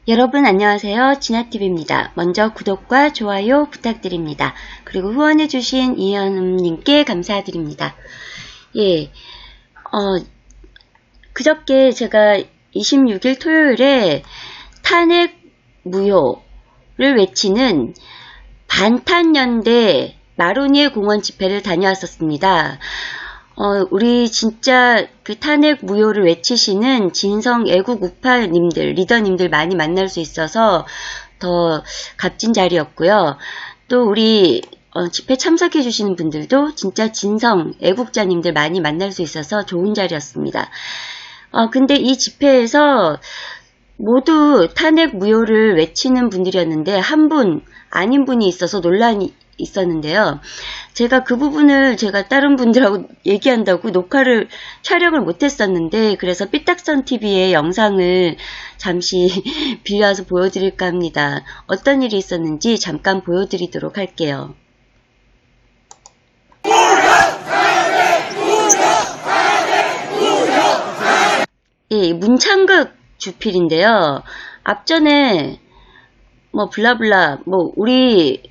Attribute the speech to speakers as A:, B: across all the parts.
A: 여러분 안녕하세요. 진아TV입니다. 먼저 구독과 좋아요 부탁드립니다. 그리고 후원해주신 이현음님께 감사드립니다. 예, 그저께 제가 26일 토요일에 탄핵 무효를 외치는 반탄연대 마로니에 공원 집회를 다녀왔었습니다. 우리 진짜 그 탄핵 무효를 외치시는 진성 애국 우파님들, 리더님들 많이 만날 수 있어서 더 값진 자리였고요. 또 우리 집회 참석해 주시는 분들도 진짜 진성 애국자님들 많이 만날 수 있어서 좋은 자리였습니다. 근데 이 집회에서 모두 탄핵 무효를 외치는 분들이었는데 한 분 아닌 분이 있어서 논란이 있었는데요. 제가 그 부분을 제가 다른 분들하고 얘기한다고 촬영을 못했었는데 그래서 삐딱선 TV의 영상을 잠시 빌려와서 보여드릴까 합니다. 어떤 일이 있었는지 잠깐 보여드리도록 할게요. 예, 문창극 주필인데요. 앞전에 뭐 블라블라 우리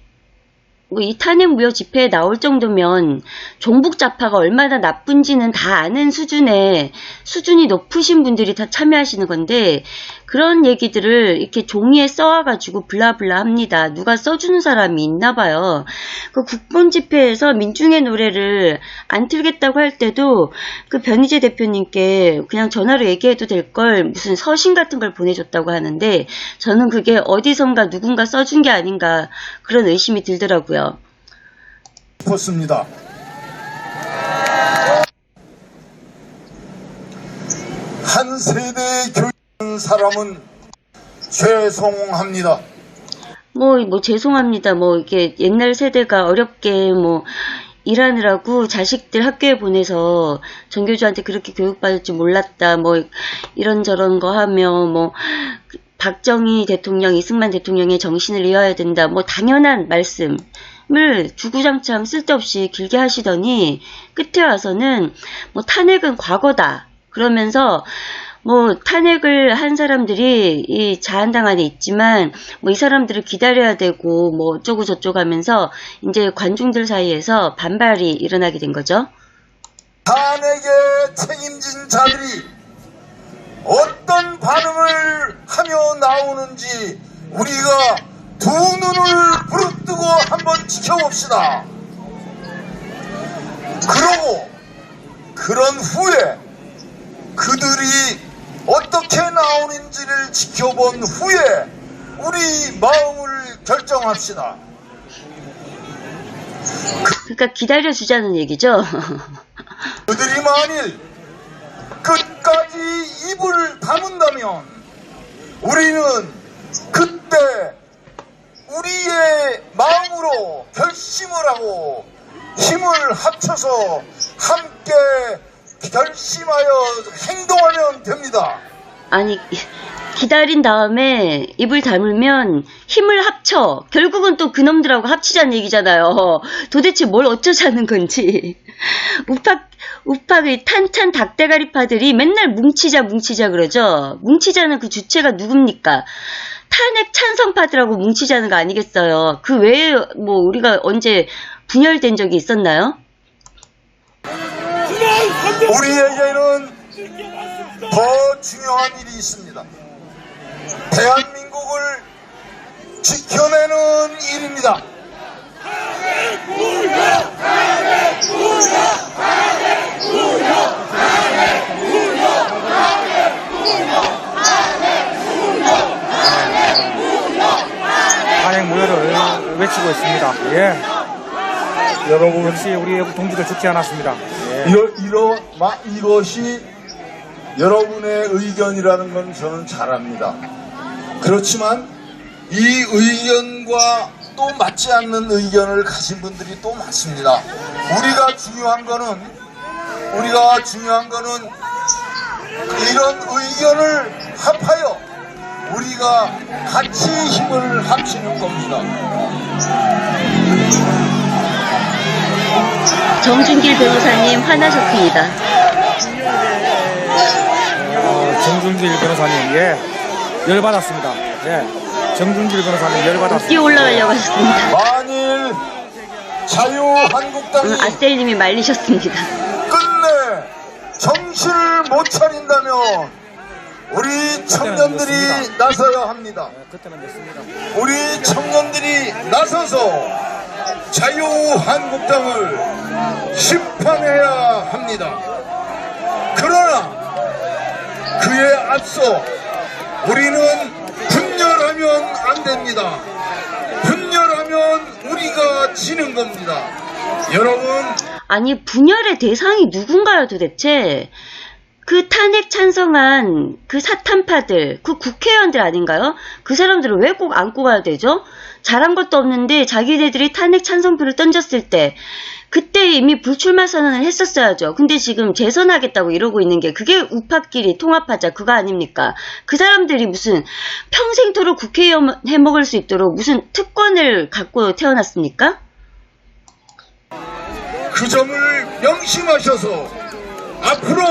A: 이 탄핵 무효 집회에 나올 정도면 종북 좌파가 얼마나 나쁜지는 다 아는 수준이 높으신 분들이 다 참여하시는 건데 그런 얘기들을 이렇게 종이에 써와가지고 블라블라 합니다. 누가 써주는 사람이 있나 봐요. 그 국본 집회에서 민중의 노래를 안 틀겠다고 할 때도 그 변희재 대표님께 그냥 전화로 얘기해도 될 걸 무슨 서신 같은 걸 보내줬다고 하는데 저는 그게 어디선가 누군가 써준 게 아닌가 그런 의심이 들더라고요.
B: 싶었습니다. 한 세대의 교육한 사람은 죄송합니다.
A: 죄송합니다. 이게 옛날 세대가 어렵게 일하느라고 자식들 학교에 보내서 전교조한테 그렇게 교육받을 줄 몰랐다. 이런저런 거 하며 박정희 대통령, 이승만 대통령의 정신을 이어야 된다. 당연한 말씀을 주구장창 쓸데없이 길게 하시더니 끝에 와서는 탄핵은 과거다. 그러면서 탄핵을 한 사람들이 이 자한당 안에 있지만 이 사람들을 기다려야 되고 어쩌고 저쩌고 하면서 이제 관중들 사이에서 반발이 일어나게 된 거죠.
B: 탄핵에 책임진 자들이 어떤 반응을 하며 나오는지 우리가 두 눈을 부릅뜨고 한번 지켜봅시다. 그러고 그런 후에 그들이 어떻게 나오는지를 지켜본 후에 우리 마음을 결정합시다.
A: 그러니까 기다려주자는 얘기죠.
B: 그들이 만일 끝까지 입을 다문다면 우리는 그때 우리의 마음으로 결심을 하고 힘을 합쳐서 함께 결심하여 행동하면 됩니다.
A: 아니 기다린 다음에 입을 다물면 힘을 합쳐 결국은 또 그놈들하고 합치자는 얘기잖아요. 도대체 뭘 어쩌자는 건지. 우파의 탄탄 닭대가리파들이 맨날 뭉치자 그러죠. 뭉치자는 그 주체가 누굽니까? 탄핵 찬성파들하고 뭉치자는 거 아니겠어요. 그 외에 우리가 언제 분열된 적이 있었나요?
B: 우리에게는 더 중요한 일이 있습니다. 대한민국을 지켜내는 일입니다.
C: 탄핵 무효를 외치고 있습니다. 예.
B: 여러분
C: 역시 우리 애국 동지들 죽지 않았습니다. 예.
B: 이것이 여러분의 의견이라는 건 저는 잘 압니다. 그렇지만 이 의견과 또 맞지 않는 의견을 가진 분들이 또 많습니다. 우리가 중요한 거는 이런 의견을 합하여 우리가 같이 힘을 합치는 겁니다.
A: 정준길 변호사님 화나셨습니다.
C: 정준길 변호사님, 예. 열받았습니다. 예. 정준길 변호사님 열받았습니다.
A: 뛰어 올라가려고 하셨습니다.
B: 만일 자유한국당이
A: 아셀님이 말리셨습니다.
B: 끝내 정신을 못 차린다면 우리 청년들이 나서야 합니다.
C: 그때는 됐습니다.
B: 우리 청년들이 나서서 자유한국당을 심판해야 합니다. 그러나 그에 앞서 우리는 분열하면 안 됩니다. 분열하면 우리가 지는 겁니다. 여러분,
A: 아니, 분열의 대상이 누군가요, 도대체? 그 탄핵 찬성한 그 사탄파들, 그 국회의원들 아닌가요? 그 사람들을 왜 꼭 안고 가야 되죠? 잘한 것도 없는데 자기네들이 탄핵 찬성표를 던졌을 때 그때 이미 불출마 선언을 했었어야죠. 근데 지금 재선하겠다고 이러고 있는 게 그게 우파끼리 통합하자 그거 아닙니까? 그 사람들이 무슨 평생토록 국회의원 해먹을 수 있도록 무슨 특권을 갖고 태어났습니까?
B: 그 점을 명심하셔서 앞으로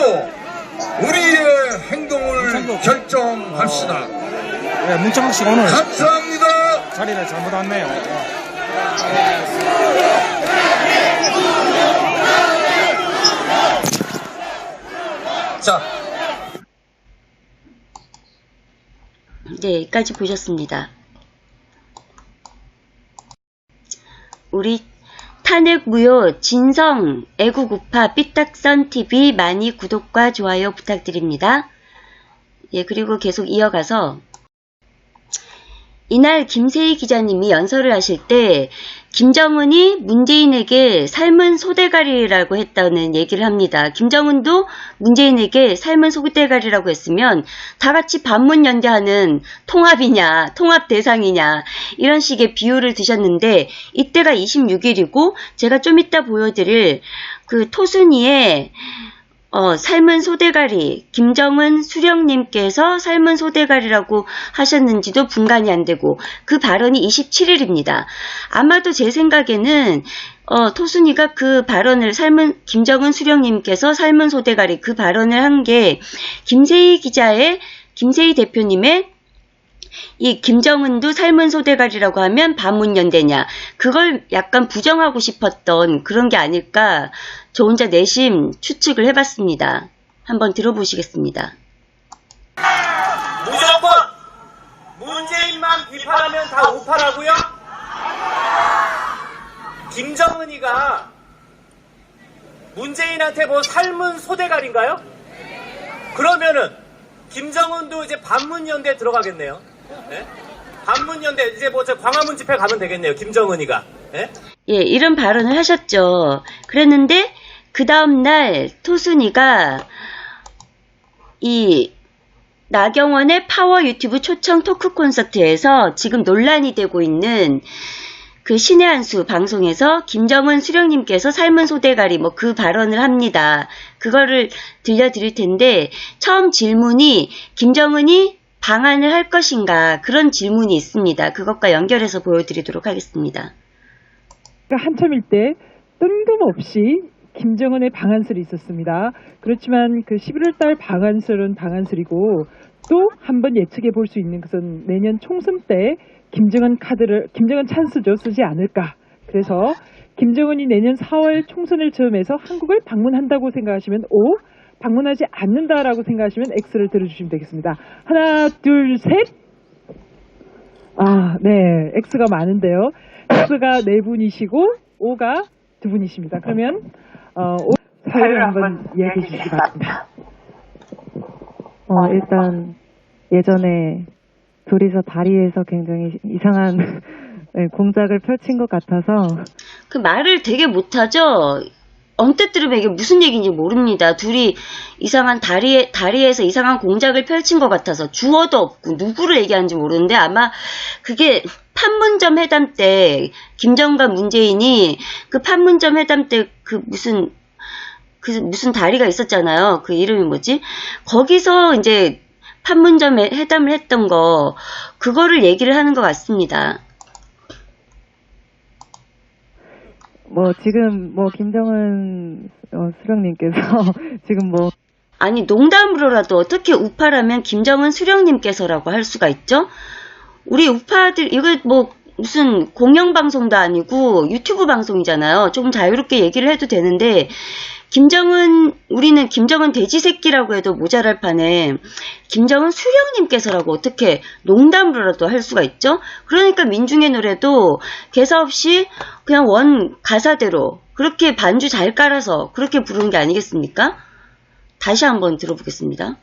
B: 우리의 행동을 결정합시다.
C: 예, 문창식 씨 오늘
B: 감사합니다.
C: 자리를 잘못 왔네요.
B: 자,
A: 네, 여기까지 보셨습니다. 우리 탄핵 무효 진성 애국우파 삐딱선TV 많이 구독과 좋아요 부탁드립니다. 예, 그리고 계속 이어가서 이날 김세희 기자님이 연설을 하실 때 김정은이 문재인에게 삶은 소대가리라고 했다는 얘기를 합니다. 김정은도 문재인에게 삶은 소대가리라고 했으면 다 같이 반문연대하는 통합이냐, 통합 대상이냐 이런 식의 비유를 드셨는데 이때가 26일이고 제가 좀 이따 보여드릴 그 토순이의 삶은 소대가리, 김정은 수령님께서 삶은 소대가리라고 하셨는지도 분간이 안 되고 그 발언이 27일입니다. 아마도 제 생각에는 토순이가 그 발언을 김정은 수령님께서 삶은 소대가리 그 발언을 한 게 김세희 대표님의 이 김정은도 삶은 소대가리라고 하면 반문연대냐 그걸 약간 부정하고 싶었던 그런 게 아닐까 저 혼자 내심 추측을 해봤습니다. 한번 들어보시겠습니다.
D: 무조건 문재인만 비판하면 다 우파라고요? 김정은이가 문재인한테 뭐 삶은 소대가리인가요? 그러면은 김정은도 이제 반문연대 들어가겠네요. 네? 반문연대 이제 뭐 저 광화문 집회 가면 되겠네요. 김정은이가. 네?
A: 예, 이런 발언을 하셨죠. 그랬는데 그 다음날 토순이가 이 나경원의 파워 유튜브 초청 토크 콘서트에서 지금 논란이 되고 있는 그 신의 한수 방송에서 김정은 수령님께서 삶은 소대가리 뭐 그 발언을 합니다. 그거를 들려드릴 텐데 처음 질문이 김정은이 방한을 할 것인가 그런 질문이 있습니다. 그것과 연결해서 보여드리도록 하겠습니다.
E: 한참일 때 뜬금없이 김정은의 방한설이 있었습니다. 그렇지만 그 11월달 방한설은 방한설이고 또 한 번 예측해 볼 수 있는 것은 내년 총선 때 김정은 찬스죠. 쓰지 않을까. 그래서 김정은이 내년 4월 총선을 즈음해서 한국을 방문한다고 생각하시면 O, 방문하지 않는다라고 생각하시면 X를 들어주시면 되겠습니다. 하나, 둘, 셋. 아, 네. X가 많은데요. X가 4분이시고 O가 2분이십니다. 그러면 사회를 한번 이야기해 주시기 바랍니다.
F: 일단 예전에 둘이서 다리에서 굉장히 이상한 공작을 펼친 것 같아서
A: 그 말을 되게 못하죠. 언뜻 들으면 이게 무슨 얘기인지 모릅니다. 둘이 이상한 다리에서 이상한 공작을 펼친 것 같아서 주어도 없고 누구를 얘기하는지 모르는데 아마 그게 판문점 회담 때 김정은과 문재인이 그 판문점 회담 때 그 무슨 다리가 있었잖아요. 그 이름이 뭐지? 거기서 이제 판문점 회담을 했던 거 그거를 얘기를 하는 것 같습니다.
F: 지금 김정은 수령님께서 지금
A: 아니 농담으로라도 어떻게 우파라면 김정은 수령님께서라고 할 수가 있죠? 우리 우파들 이거 뭐 무슨 공영방송도 아니고 유튜브 방송이잖아요. 조금 자유롭게 얘기를 해도 되는데 우리는 김정은 돼지새끼라고 해도 모자랄 판에 김정은 수령님께서라고 어떻게 농담으로라도 할 수가 있죠? 그러니까 민중의 노래도 개사 없이 그냥 원 가사대로 그렇게 반주 잘 깔아서 그렇게 부르는 게 아니겠습니까? 다시 한번 들어보겠습니다.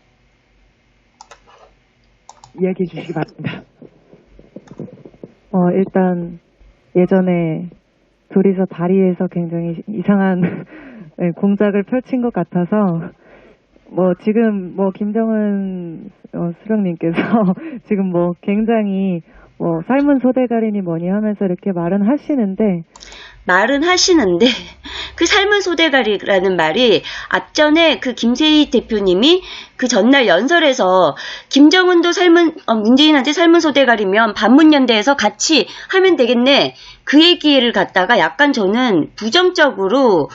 E: 이야기해 주시기 바랍니다.
F: 일단 예전에 둘이서 다리에서 굉장히 이상한 네, 공작을 펼친 것 같아서 지금 김정은 수령님께서 지금 굉장히 삶은 소대가리니 뭐니 하면서 이렇게 말은 하시는데
A: 그 삶은 소대가리라는 말이 앞전에 그 김세희 대표님이 그 전날 연설에서 김정은도 문재인한테 삶은 소대가리면 반문연대에서 같이 하면 되겠네 그 얘기를 갖다가 약간 저는 부정적으로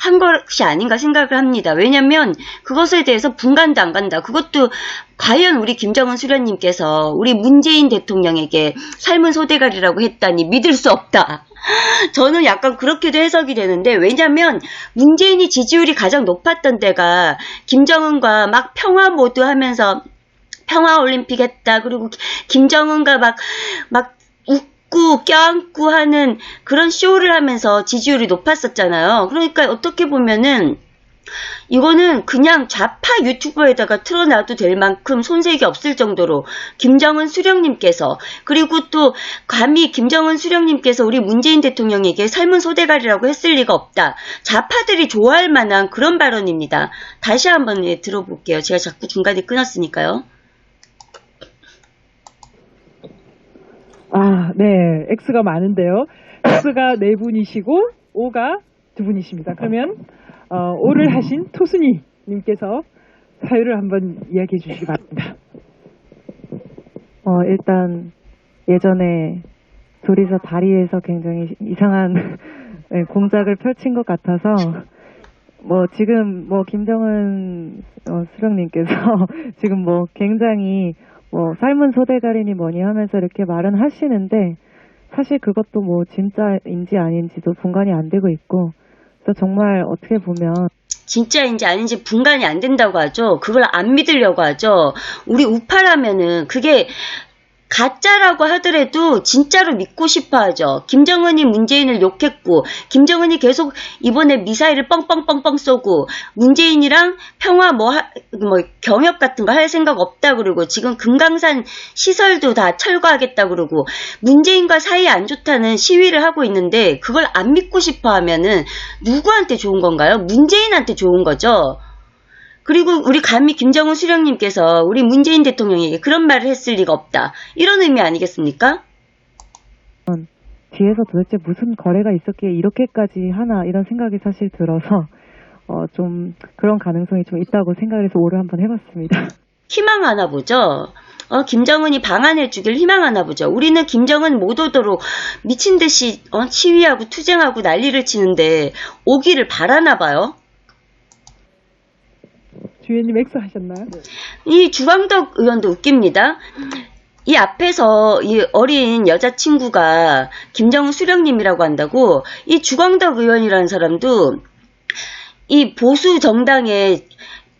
A: 한 것이 아닌가 생각을 합니다. 왜냐면 그것에 대해서 분간도 안 간다. 그것도 과연 우리 김정은 수령님께서 우리 문재인 대통령에게 삶은 소대가리라고 했다니 믿을 수 없다. 저는 약간 그렇게도 해석이 되는데 왜냐면 문재인이 지지율이 가장 높았던 때가 김정은과 막 평화 모드 하면서 평화올림픽 했다. 그리고 김정은과 막 웃고 껴안고 하는 그런 쇼를 하면서 지지율이 높았었잖아요. 그러니까 어떻게 보면은 이거는 그냥 좌파 유튜버에다가 틀어놔도 될 만큼 손색이 없을 정도로 김정은 수령님께서 그리고 또 감히 김정은 수령님께서 우리 문재인 대통령에게 삶은 소대가리라고 했을 리가 없다. 좌파들이 좋아할 만한 그런 발언입니다. 다시 한번 들어볼게요. 제가 자꾸 중간에 끊었으니까요.
E: 네. X가 많은데요. X가 4분이시고 O가 2분이십니다. 그러면 O를 하신 토순이 님께서 사유를 한번 이야기해 주시기 바랍니다.
F: 일단 예전에 둘이서 다리에서 굉장히 이상한 네, 공작을 펼친 것 같아서 지금 김정은 수령님께서 지금 굉장히 삶은 소대가리니 뭐니 하면서 이렇게 말은 하시는데 사실 그것도 진짜인지 아닌지도 분간이 안 되고 있고 그래서 정말 어떻게 보면
A: 진짜인지 아닌지 분간이 안 된다고 하죠. 그걸 안 믿으려고 하죠. 우리 우파라면은 그게 가짜라고 하더라도 진짜로 믿고 싶어 하죠. 김정은이 문재인을 욕했고 김정은이 계속 이번에 미사일을 뻥뻥뻥뻥 쏘고 문재인이랑 평화 경협 같은 거 할 생각 없다 그러고 지금 금강산 시설도 다 철거하겠다 그러고 문재인과 사이 안 좋다는 시위를 하고 있는데 그걸 안 믿고 싶어 하면은 누구한테 좋은 건가요? 문재인한테 좋은 거죠. 그리고 우리 감히 김정은 수령님께서 우리 문재인 대통령에게 그런 말을 했을 리가 없다. 이런 의미 아니겠습니까?
F: 뒤에서 도대체 무슨 거래가 있었기에 이렇게까지 하나 이런 생각이 사실 들어서 좀 그런 가능성이 좀 있다고 생각을 해서 오를 한번 해봤습니다.
A: 희망하나 보죠. 김정은이 방안해 주길 희망하나 보죠. 우리는 김정은 못 오도록 미친 듯이 시위하고 투쟁하고 난리를 치는데 오기를 바라나 봐요.
E: 주연님 X 하셨나요?
A: 이 주광덕 의원도 웃깁니다. 이 앞에서 이 어린 여자친구가 김정은 수령님이라고 한다고 이 주광덕 의원이라는 사람도 이 보수 정당의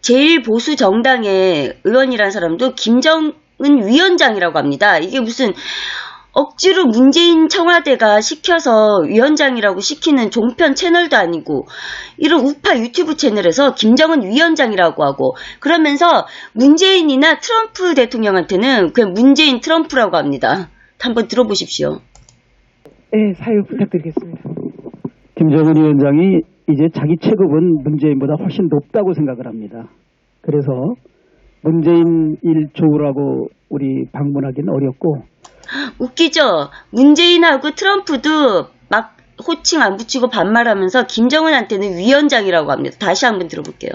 A: 제일 보수 정당의 의원이라는 사람도 김정은 위원장이라고 합니다. 이게 무슨 억지로 문재인 청와대가 시켜서 위원장이라고 시키는 종편 채널도 아니고 이런 우파 유튜브 채널에서 김정은 위원장이라고 하고 그러면서 문재인이나 트럼프 대통령한테는 그냥 문재인 트럼프라고 합니다. 한번 들어보십시오.
E: 네, 사유 부탁드리겠습니다.
G: 김정은 위원장이 이제 자기 체급은 문재인보다 훨씬 높다고 생각을 합니다. 그래서 문재인 일 좋으라고 우리 방문하기는 어렵고
A: 웃기죠? 문재인하고 트럼프도 막 호칭 안 붙이고 반말하면서 김정은한테는 위원장이라고 합니다. 다시 한번 들어볼게요.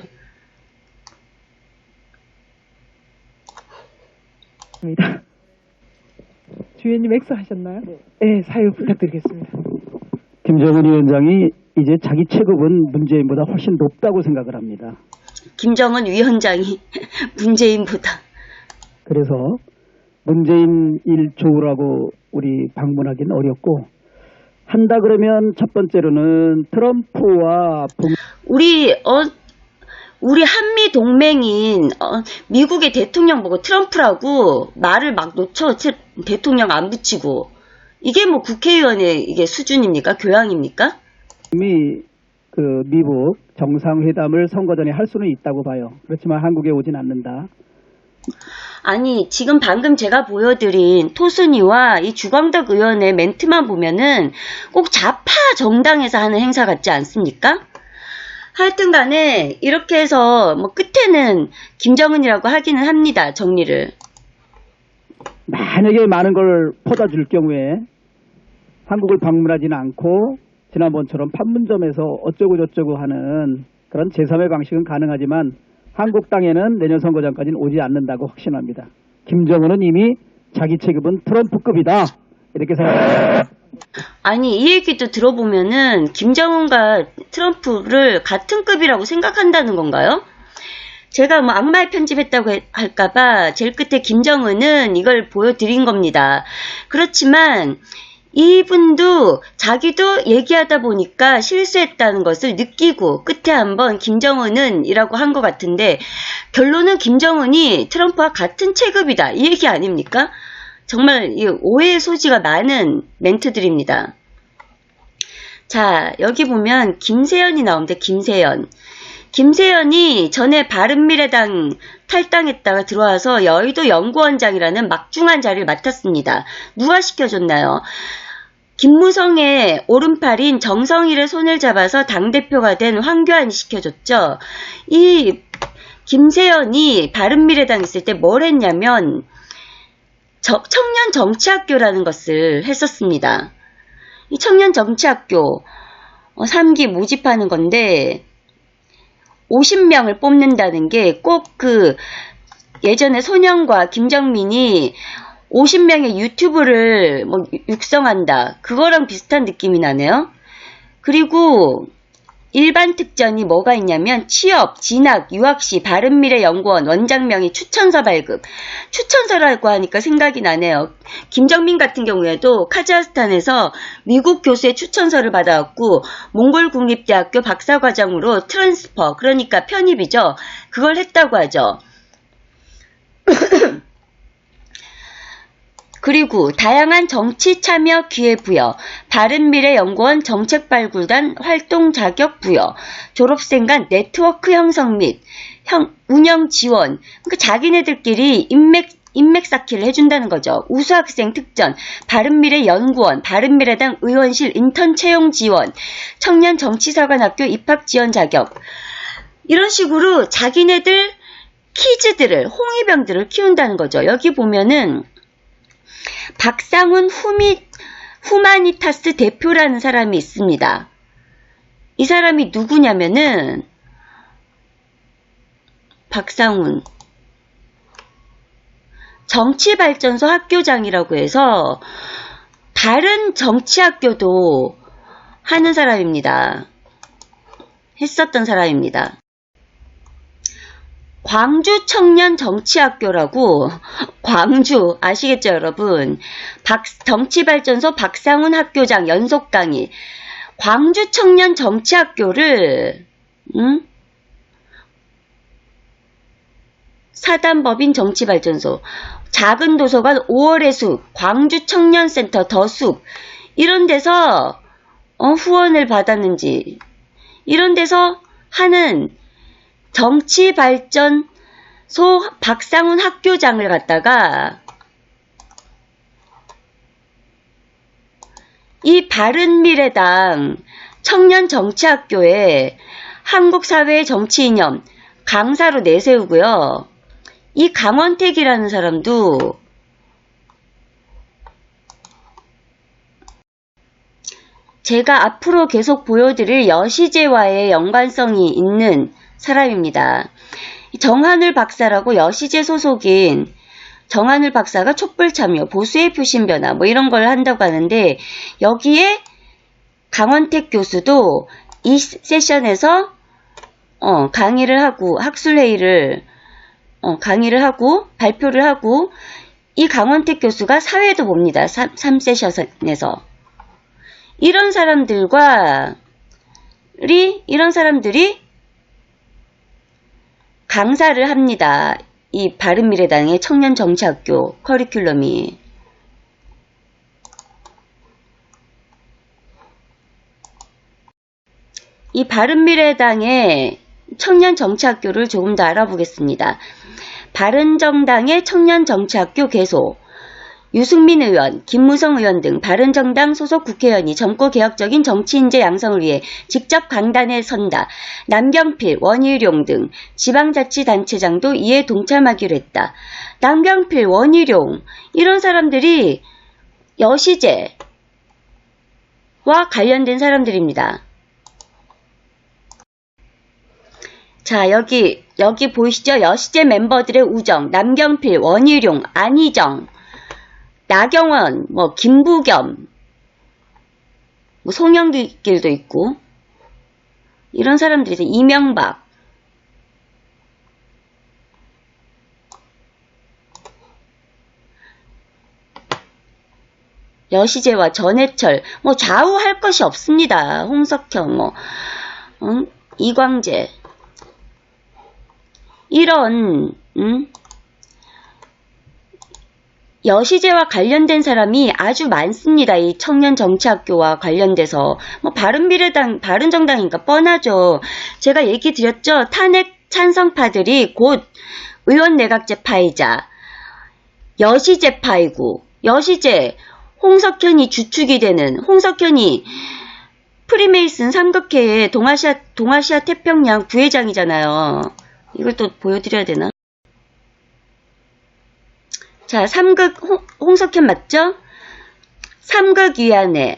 E: 주연님 X 하셨나요? 네, 사유 부탁드리겠습니다.
G: 김정은 위원장이 이제 자기 체급은 문재인보다 훨씬 높다고 생각을 합니다.
A: 김정은 위원장이 문재인보다.
G: 그래서 문재인 일 좋으라고 우리 방문하기는 어렵고, 한다 그러면 첫 번째로는 트럼프와
A: 우리 한미 동맹인 미국의 대통령 보고 트럼프라고 말을 막 놓쳐. 대통령 안 붙이고. 이게 뭐 국회의원의 이게 수준입니까? 교양입니까?
G: 미국 정상회담을 선거 전에 할 수는 있다고 봐요. 그렇지만 한국에 오진 않는다.
A: 아니, 지금 방금 제가 보여드린 토순이와 이 주광덕 의원의 멘트만 보면은 꼭 좌파 정당에서 하는 행사 같지 않습니까? 하여튼 간에 이렇게 해서 뭐 끝에는 김정은이라고 하기는 합니다. 정리를.
G: 만약에 많은 걸 퍼다 줄 경우에 한국을 방문하지는 않고 지난번처럼 판문점에서 어쩌고 저쩌고 하는 그런 제3의 방식은 가능하지만 한국 땅에는 내년 선거전까지는 오지 않는다고 확신합니다. 김정은은 이미 자기 체급은 트럼프급이다. 이렇게 생각합니다.
A: 아니, 이 얘기도 들어보면은 김정은과 트럼프를 같은 급이라고 생각한다는 건가요? 제가 뭐 악마의 편집했다고 할까봐 제일 끝에 김정은은 이걸 보여드린 겁니다. 그렇지만 이분도 자기도 얘기하다 보니까 실수했다는 것을 느끼고 끝에 한번 김정은은 이라고 한 것 같은데, 결론은 김정은이 트럼프와 같은 체급이다, 이 얘기 아닙니까? 정말 오해의 소지가 많은 멘트들입니다. 자, 여기 보면 김세연이 나옵니다. 김세연이 전에 바른미래당 탈당했다가 들어와서 여의도 연구원장이라는 막중한 자리를 맡았습니다. 누가 시켜줬나요? 김무성의 오른팔인 정성일의 손을 잡아서 당대표가 된 황교안이 시켜줬죠. 이 김세연이 바른미래당 있을 때 뭘 했냐면 청년 정치학교라는 것을 했었습니다. 이 청년 정치학교 3기 모집하는 건데 50명을 뽑는다는 게 꼭 예전에 손영과 김정민이 50명의 유튜브를 육성한다, 그거랑 비슷한 느낌이 나네요. 그리고 일반 특전이 뭐가 있냐면 취업, 진학, 유학시, 바른미래 연구원, 원장명의 추천서 발급. 추천서라고 하니까 생각이 나네요. 김정민 같은 경우에도 카자흐스탄에서 미국 교수의 추천서를 받아왔고 몽골 국립대학교 박사과정으로 트랜스퍼, 그러니까 편입이죠. 그걸 했다고 하죠. 그리고 다양한 정치 참여 기회 부여, 바른미래연구원 정책발굴단 활동 자격 부여, 졸업생 간 네트워크 형성 및 운영 지원, 그러니까 자기네들끼리 인맥 쌓기를 해준다는 거죠. 우수학생 특전, 바른미래연구원, 바른미래당 의원실 인턴 채용 지원, 청년 정치사관학교 입학 지원 자격, 이런 식으로 자기네들 키즈들을, 홍위병들을 키운다는 거죠. 여기 보면은 박상훈 후마니타스 대표라는 사람이 있습니다. 이 사람이 누구냐면은 박상훈 정치발전소 학교장이라고 해서 다른 정치학교도 하는 사람입니다. 했었던 사람입니다. 광주 청년 정치학교라고, 광주 아시겠죠 여러분? 정치발전소 박상훈 학교장 연속 강의. 광주 청년 정치학교를 사단법인 정치발전소, 작은 도서관 5월의 숲, 광주 청년센터 더숲, 이런 데서 후원을 받았는지, 이런 데서 하는 정치발전소 박상훈 학교장을 갖다가 이 바른미래당 청년정치학교에 한국사회의 정치이념 강사로 내세우고요. 이 강원택이라는 사람도 제가 앞으로 계속 보여드릴 여시제와의 연관성이 있는 사람입니다. 정한울 박사라고 여시제 소속인 정한울 박사가 촛불 참여, 보수의 표심 변화 뭐 이런 걸 한다고 하는데, 여기에 강원택 교수도 이 세션에서 강의를 하고 학술회의를 강의를 하고 발표를 하고 이 강원택 교수가 사회도 봅니다. 3세션에서. 이런 사람들이 강사를 합니다. 이 바른미래당의 청년정치학교 커리큘럼이. 이 바른미래당의 청년정치학교를 조금 더 알아보겠습니다. 바른정당의 청년정치학교 개소, 유승민 의원, 김무성 의원 등 바른정당 소속 국회의원이 정권 개혁적인 정치인재 양성을 위해 직접 강단에 선다. 남경필, 원희룡 등 지방자치단체장도 이에 동참하기로 했다. 남경필, 원희룡 이런 사람들이 여시제와 관련된 사람들입니다. 자, 여기 보이시죠? 여시제 멤버들의 우정, 남경필, 원희룡, 안희정, 나경원, 김부겸, 송영길도 있고, 이런 사람들이 이명박, 여시제와 전해철, 좌우할 것이 없습니다. 홍석현, 이광재. 이런 여시제와 관련된 사람이 아주 많습니다. 이 청년정치학교와 관련돼서 바른정당이니까 뻔하죠. 제가 얘기 드렸죠. 탄핵 찬성파들이 곧 의원 내각제파이자 여시제파이고, 여시제 홍석현이 주축이 되는, 홍석현이 프리메이슨 삼극회의 동아시아 태평양 부회장이잖아요. 이걸 또 보여드려야 되나? 자, 홍석현 맞죠? 삼극위원회,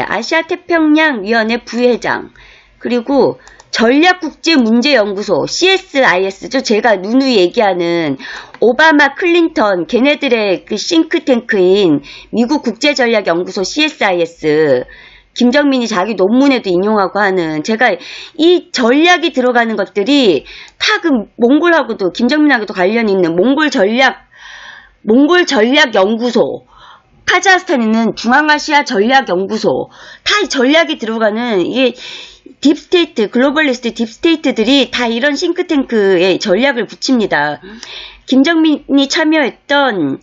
A: 아시아태평양위원회 부회장, 그리고 전략국제문제연구소, CSIS죠. 제가 누누이 얘기하는 오바마, 클린턴, 걔네들의 그 싱크탱크인 미국 국제전략연구소 CSIS, 김정민이 자기 논문에도 인용하고 하는, 제가 이 전략이 들어가는 것들이 다 그 몽골하고도, 김정민하고도 관련이 있는 몽골 전략연구소, 카자흐스탄에 있는 중앙아시아 전략연구소, 다 전략이 들어가는, 이게 딥스테이트, 글로벌리스트 딥스테이트들이 다 이런 싱크탱크에 전략을 붙입니다. 김정민이 참여했던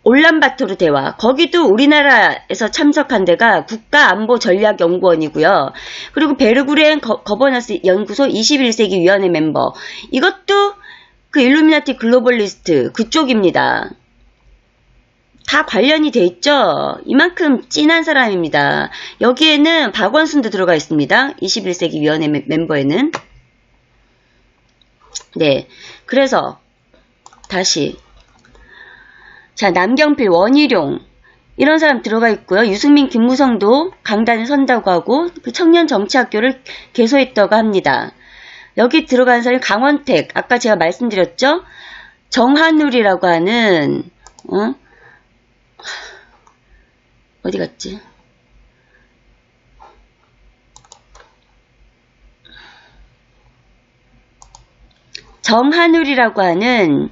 A: 올란바토르 대화, 거기도 우리나라에서 참석한 데가 국가안보전략연구원이고요. 그리고 베르구렌 거버넌스 연구소 21세기 위원회 멤버, 이것도 그 일루미나티 글로벌리스트 그쪽입니다. 다 관련이 돼 있죠. 이만큼 찐한 사람입니다. 여기에는 박원순도 들어가 있습니다. 21세기 위원회 멤버에는. 네, 그래서 다시, 자, 남경필, 원희룡 이런 사람 들어가 있고요. 유승민, 김무성도 강단에 선다고 하고 그 청년정치학교를 개소했다고 합니다. 여기 들어간 사람이 강원택, 아까 제가 말씀드렸죠? 정한울이라고 하는, 어디 갔지? 정한울이라고 하는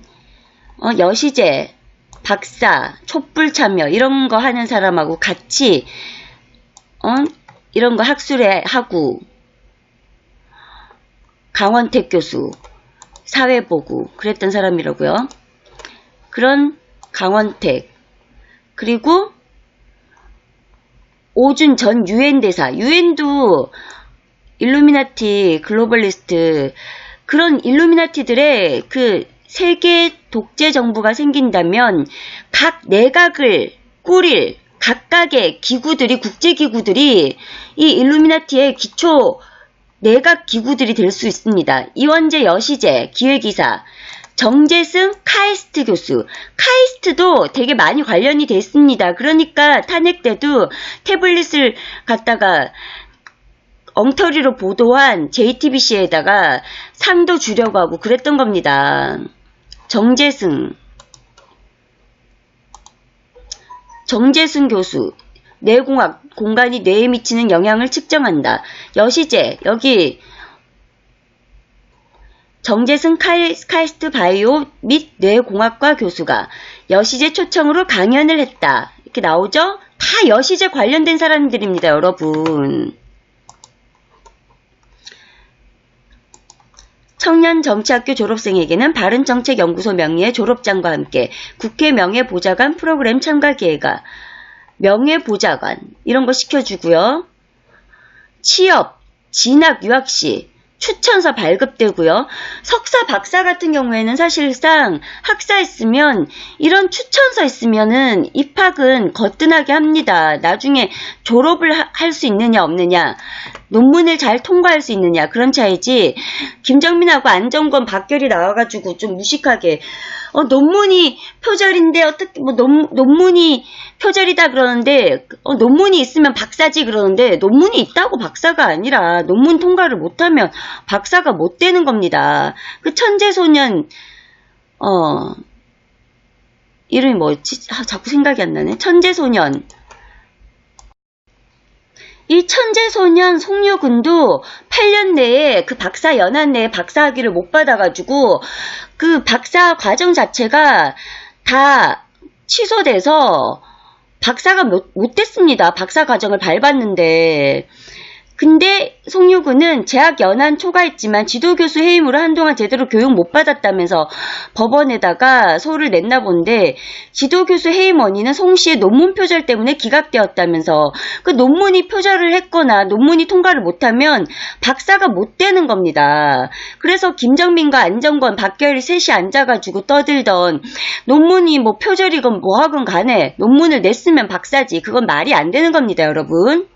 A: 여시제, 박사, 촛불 참여 이런 거 하는 사람하고 같이 이런 거 학술회 하고, 강원택 교수 사회보고 그랬던 사람이라고요. 그런 강원택, 그리고 오준 전 유엔 대사, 유엔도 일루미나티 글로벌리스트, 그런 일루미나티들의 그 세계 독재 정부가 생긴다면 각 내각을 꾸릴 각각의 기구들이, 국제기구들이 이 일루미나티의 기초 내각 기구들이 될 수 있습니다. 이원재 여시제 기획이사, 정재승 카이스트 교수, 카이스트도 되게 많이 관련이 됐습니다. 그러니까 탄핵 때도 태블릿을 갖다가 엉터리로 보도한 JTBC에다가 상도 주려고 하고 그랬던 겁니다. 정재승 교수, 뇌공학, 공간이 뇌에 미치는 영향을 측정한다. 여시제, 여기 정재승 카이스트 바이오 및 뇌공학과 교수가 여시제 초청으로 강연을 했다. 이렇게 나오죠? 다 여시제 관련된 사람들입니다, 여러분. 청년정치학교 졸업생에게는 바른정책연구소 명의의 졸업장과 함께 국회 명예보좌관 프로그램 참가 기회가 명예보좌관 이런 거 시켜주고요. 취업, 진학, 유학시 추천서 발급되고요. 석사, 박사 같은 경우에는 사실상 학사했으면 이런 추천서 있으면은 입학은 거뜬하게 합니다. 나중에 졸업을 할 수 있느냐 없느냐, 논문을 잘 통과할 수 있느냐 그런 차이지. 김정민하고 안정권, 박결이 나와가지고 좀 무식하게 논문이 표절인데 어떻게 뭐 논문이 표절이다 그러는데 논문이 있으면 박사지 그러는데 논문이 있다고 박사가 아니라 논문 통과를 못하면 박사가 못 되는 겁니다. 그 천재소년 이름이 뭐였지? 자꾸 생각이 안 나네. 천재소년. 이 천재소년 송유근도 8년 내에 그 박사 연한 내에 박사학위를 못 받아가지고 그 박사 과정 자체가 다 취소돼서 박사가 못 됐습니다. 박사 과정을 밟았는데. 근데 송유근은 재학 연한 초과했지만 지도교수 해임으로 한동안 제대로 교육 못 받았다면서 법원에다가 소를 냈나 본데, 지도교수 해임 원인은 송 씨의 논문 표절 때문에 기각되었다면서 그 논문이 표절을 했거나 논문이 통과를 못하면 박사가 못 되는 겁니다. 그래서 김정민과 안정권, 박결이 셋이 앉아가지고 떠들던 논문이 뭐 표절이건 뭐하건 간에 논문을 냈으면 박사지, 그건 말이 안 되는 겁니다, 여러분.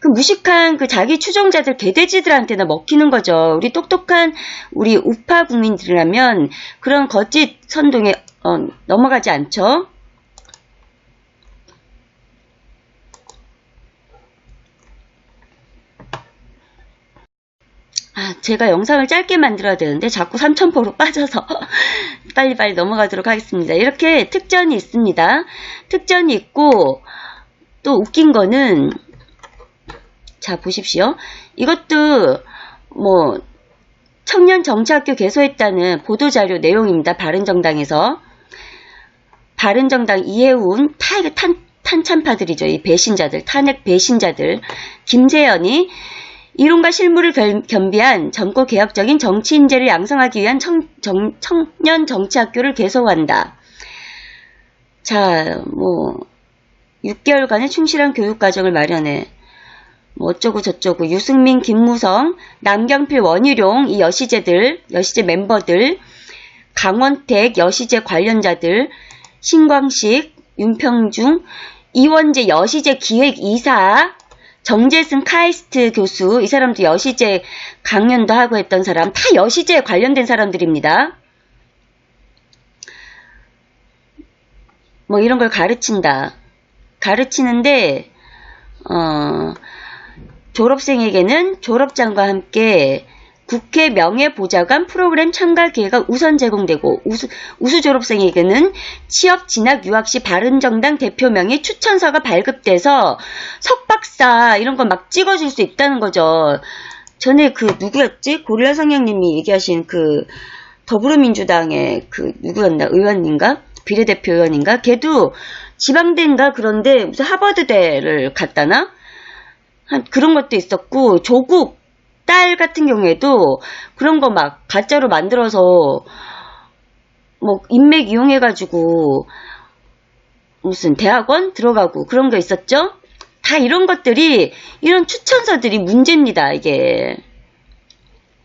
A: 그 무식한 그 자기 추종자들 개돼지들한테나 먹히는 거죠. 우리 똑똑한 우리 우파 국민들이라면 그런 거짓 선동에 넘어가지 않죠. 제가 영상을 짧게 만들어야 되는데 자꾸 3000포로 빠져서 빨리빨리 넘어가도록 하겠습니다. 이렇게 특전이 있습니다. 특전이 있고 또 웃긴 거는, 자 보십시오. 이것도 뭐 청년정치학교 개소했다는 보도자료 내용입니다. 바른정당에서. 바른정당 이해운 탄찬파들이죠. 이 배신자들, 탄핵 배신자들. 김재현이 이론과 실무를 겸비한 젊고 개혁적인 정치 인재를 양성하기 위한 청년정치학교를 개소한다. 자, 뭐 6개월간의 충실한 교육과정을 마련해 뭐 어쩌고 저쩌고, 유승민, 김무성, 남경필, 원희룡, 이 여시제 멤버들, 강원택, 여시제 관련자들, 신광식, 윤평중, 이원재 여시제 기획이사, 정재승 카이스트 교수, 이 사람도 여시제 강연도 하고 했던 사람, 다 여시제에 관련된 사람들입니다. 뭐 이런 걸 가르친다. 가르치는데 졸업생에게는 졸업장과 함께 국회 명예보좌관 프로그램 참가 기회가 우선 제공되고, 우수 졸업생에게는 취업, 진학, 유학시 바른정당 대표명의 추천서가 발급돼서 석박사 이런 거 막 찍어줄 수 있다는 거죠. 전에 그 누구였지? 고릴라 성령님이 얘기하신 그 더불어민주당의 그 누구였나? 의원인가? 비례대표 의원인가? 걔도 지방대인가 그런데 무슨 하버드대를 갔다나? 그런 것도 있었고, 조국 딸 같은 경우에도 그런 거 막 가짜로 만들어서 뭐 인맥 이용해가지고 무슨 대학원 들어가고 그런 거 있었죠? 다 이런 것들이, 이런 추천서들이 문제입니다, 이게.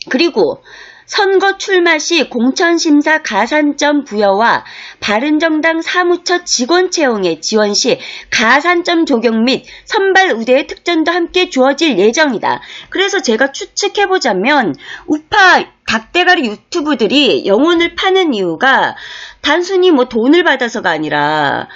A: 그리고 선거 출마 시 공천심사 가산점 부여와 바른정당 사무처 직원 채용에 지원 시 가산점 적용 및 선발 우대의 특전도 함께 주어질 예정이다. 그래서 제가 추측해보자면 우파 닭대가리 유튜브들이 영혼을 파는 이유가 단순히 뭐 돈을 받아서가 아니라,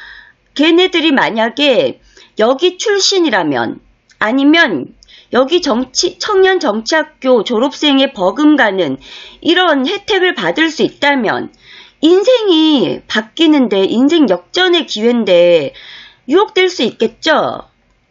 A: 걔네들이 만약에 여기 출신이라면, 아니면 여기 청년정치학교 졸업생의 버금가는 이런 혜택을 받을 수 있다면 인생이 바뀌는데, 인생 역전의 기회인데 유혹될 수 있겠죠?